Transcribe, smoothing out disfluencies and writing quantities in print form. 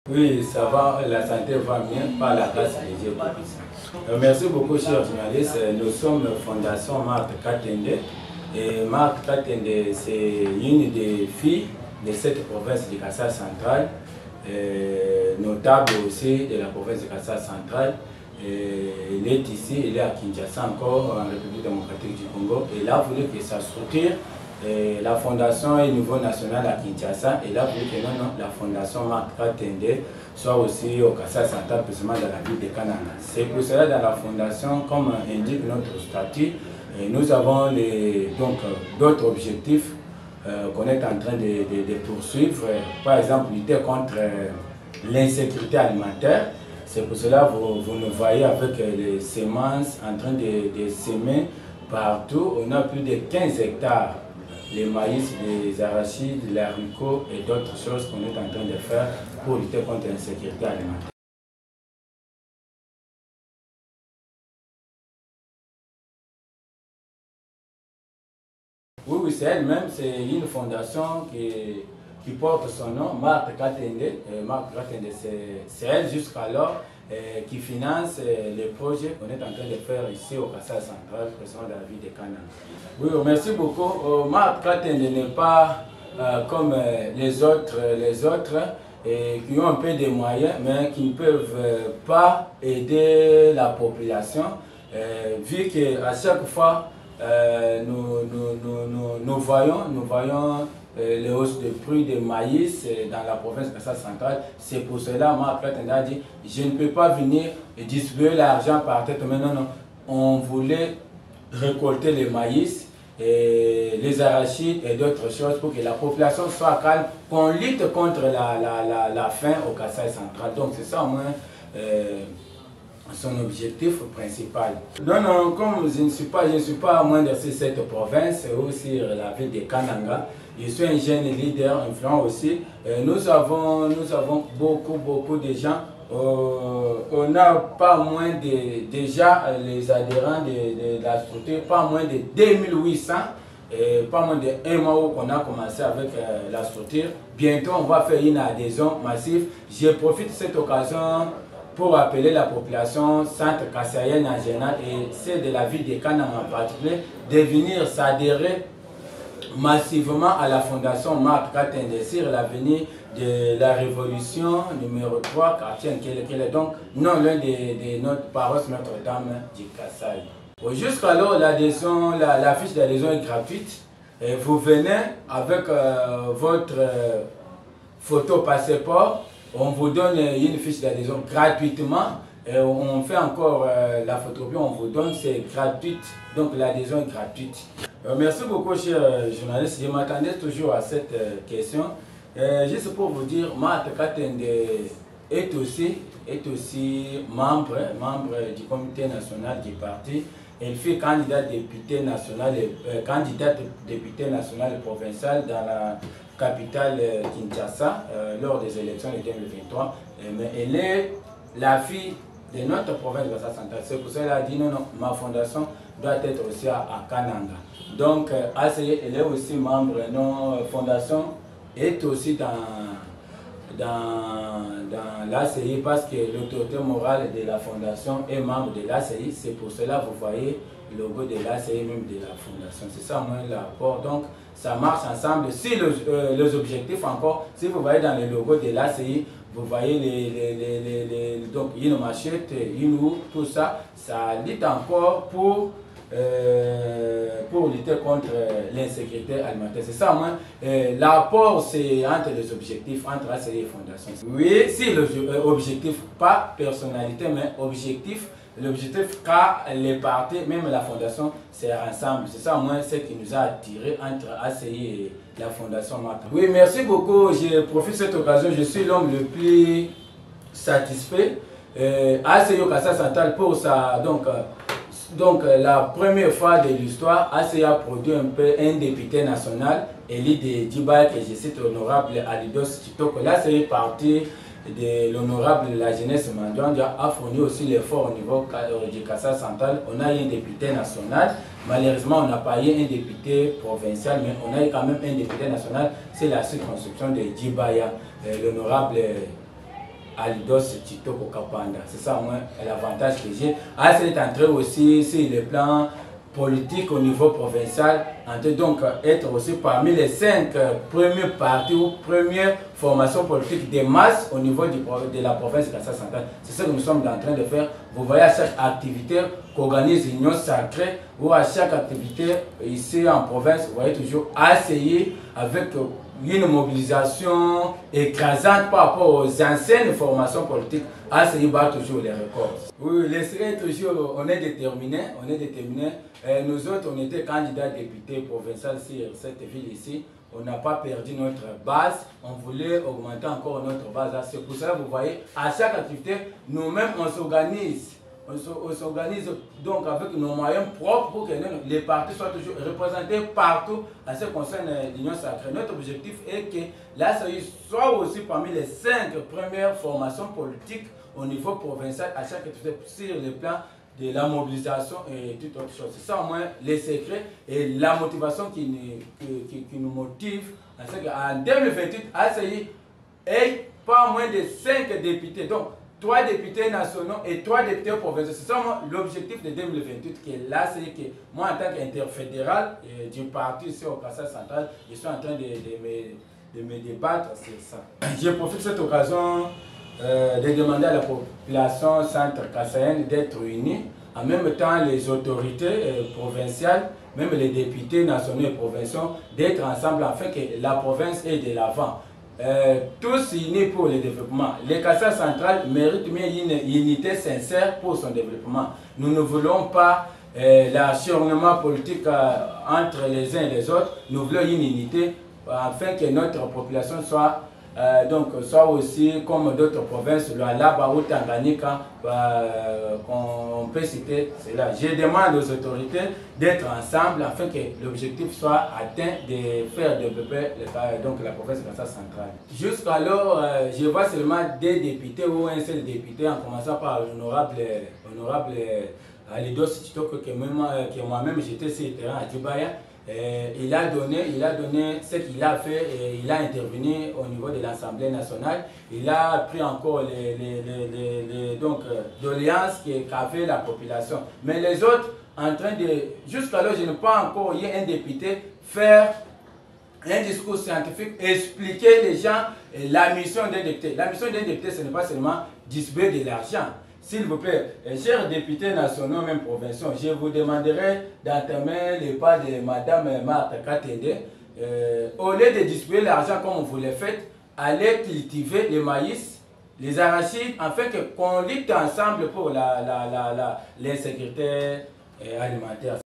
Oui, ça va, la santé va bien par la grâce de Dieu. Merci beaucoup, chers journalistes. Nous sommes Fondation Marthe Katende. Et Marthe Katende, c'est une des filles de cette province du Kassai central, notable aussi de la province du Kassai central. Elle est ici, elle est à Kinshasa encore, en République démocratique du Congo. Elle a voulu que sa structure, la fondation est au niveau national à Kinshasa, et là, voulu que la fondation Marthe Katende soit aussi au Kassai central, précisément dans la ville de Kananga. C'est pour cela, dans la fondation, comme indique notre statut, nous avons d'autres objectifs qu'on est en train de poursuivre. Par exemple, lutter contre l'insécurité alimentaire. C'est pour cela que vous nous voyez avec les semences en train de semer partout. On a plus de 15 hectares. Les maïs, les arachides, les haricots et d'autres choses qu'on est en train de faire pour lutter contre l'insécurité alimentaire. Oui, c'est elle-même, c'est une fondation qui porte son nom, Marthe Katende. Marthe Katende, c'est elle jusqu'alors qui finance les projets qu'on est en train de faire ici au Kassai central, précisément dans la ville de Kananga. Oui, merci beaucoup. Marthe Katende n'est pas comme les autres qui ont un peu de moyens, mais qui ne peuvent pas aider la population, vu qu'à chaque fois, nous voyons les hausses de prix de maïs dans la province de Kassai centrale. C'est pour cela, moi, après, on a dit, je ne peux pas venir distribuer l'argent par tête. Mais non, non, on voulait récolter les maïs, et les arachides et d'autres choses pour que la population soit calme, qu'on lutte contre la faim au Kassai central. Donc c'est ça au moins son objectif principal. Non, non, comme je ne suis pas à moins de cette province, aussi la ville de Kananga. Je suis un jeune leader influent aussi. Nous avons beaucoup de gens. On n'a pas moins de, déjà les adhérents de la structure, pas moins de 2800. Pas moins de 1 mois où on a commencé avec la structure. Bientôt, on va faire une adhésion massive. Je profite de cette occasion pour appeler la population centre-kassaïenne en général et celle de la ville de Kananga en particulier de venir s'adhérer massivement à la fondation Marthe Katende sur l'avenir de la révolution numéro 3, quartier Nkele, donc non loin de notre paroisse Notre-Dame du Kassai. Jusqu'alors, l'adhésion, la fiche d'adhésion est gratuite. Et vous venez avec votre photo passeport. On vous donne une fiche d'adhésion gratuitement. Et on fait encore la photocopie, on vous donne, c'est gratuit. Donc l'adhésion est gratuite. Merci beaucoup, chers journalistes. Je m'attendais toujours à cette question. Juste pour vous dire, Marthe Katende est aussi membre du comité national du parti. Elle fait candidate députée nationale et provinciale dans la capitale Kinshasa lors des élections de 2023. Mais elle est la fille de notre province de Kassai central. C'est pour ça qu'elle a dit non, ma fondation doit être aussi à Kananga. Donc, ACI, elle est aussi membre, notre fondation est aussi dans l'ACI parce que l'autorité morale de la fondation est membre de l'ACI. C'est pour cela que vous voyez le logo de l'ACI, même de la fondation. C'est ça, moi, l'apport. Donc, ça marche ensemble. Si les objectifs encore, si vous voyez dans le logo de l'ACI, vous voyez donc une machette, une roue, tout ça, ça lutte encore pour lutter contre l'insécurité alimentaire. C'est ça, moi. L'apport, c'est entre les objectifs, entre ACI et Fondation. Oui, si l'objectif, pas personnalité, mais objectif, l'objectif car les partis, même la Fondation, c'est ensemble. C'est ça, moi, ce qui nous a attirés entre ACI et la Fondation Marthe. Oui, merci beaucoup. Je profite de cette occasion. Je suis l'homme le plus satisfait. ACI au Kassai central pour ça. Donc, la première fois de l'histoire, ACI a produit un député national, Elie de Djibaye, que je cite l'honorable Alidos Chitoko. Là, c'est parti de l'honorable la jeunesse Mandouanga a fourni aussi l'effort au niveau du Kassai central. On a eu un député national. Malheureusement, on n'a pas eu un député provincial, mais on a eu quand même un député national. C'est la circonscription de Djibaya, l'honorable Alidos Titoko Kapanda. C'est ça, moi, l'avantage que j'ai. À cette entrée aussi, sur le plan politique au niveau provincial, donc être aussi parmi les 5 premiers partis ou premières formations politiques de masse au niveau de la province de Kassai centrale. C'est ce que nous sommes en train de faire. Vous voyez à chaque activité qu'organise l'Union sacrée ou à chaque activité ici en province, vous voyez toujours essayer avec une mobilisation écrasante par rapport aux anciennes formations politiques, essayer de battre toujours les records. Oui, les séries toujours, on est déterminés, nous autres, on était candidats députés provinciaux sur cette ville ici. On n'a pas perdu notre base, on voulait augmenter encore notre base. C'est pour ça que vous voyez, à chaque activité, nous-mêmes, on s'organise. On s'organise donc avec nos moyens propres pour que les partis soient toujours représentés partout en ce qui concerne l'Union sacrée. Notre objectif est que la CEI soit aussi parmi les 5 premières formations politiques au niveau provincial à chaque activité sur le plan de la mobilisation et toute autre chose. C'est ça au moins les secrets et la motivation qui nous motive. En 2028, ACI ait pas moins de 5 députés. Donc, 3 députés nationaux et 3 députés provinciaux. C'est ça l'objectif de 2028 qui est là. C'est que moi, en tant qu'interfédéral du parti ici au Kassai central, je suis en train de me débattre sur ça. Je profite de cette occasion de demander à la population centre-kassaïenne d'être unie. En même temps, les autorités provinciales, même les députés nationaux et provinciaux, d'être ensemble afin que la province ait de l'avant. Tous unis pour le développement. Le Kassai central mérite une unité sincère pour son développement. Nous ne voulons pas l'acharnement politique entre les uns et les autres. Nous voulons une unité afin que notre population soit aussi comme d'autres provinces, le Alaba ou Tanganyika, qu'on peut citer cela. Je demande aux autorités d'être ensemble afin que l'objectif soit atteint de faire développer la province de Kassai centrale. Jusqu'alors, je vois seulement des députés ou un seul député, en commençant par l'honorable Alidos Titoko, que moi-même j'étais sur le terrain à Djibaya. Il a donné ce qu'il a fait et il a intervenu au niveau de l'Assemblée nationale. Il a pris encore les doléances qu'a fait la population. Mais les autres, jusqu'alors, je n'ai pas encore eu un député faire un discours scientifique, expliquer les gens la mission d'un député. La mission d'un député, ce n'est pas seulement distribuer de l'argent. S'il vous plaît, chers députés nationaux, même provinciaux, je vous demanderai d'entamer les pas de Mme Marthe Katende. Au lieu de distribuer l'argent comme vous le faites, allez cultiver le maïs, les arachides, afin qu'on lutte ensemble pour l'insécurité alimentaire.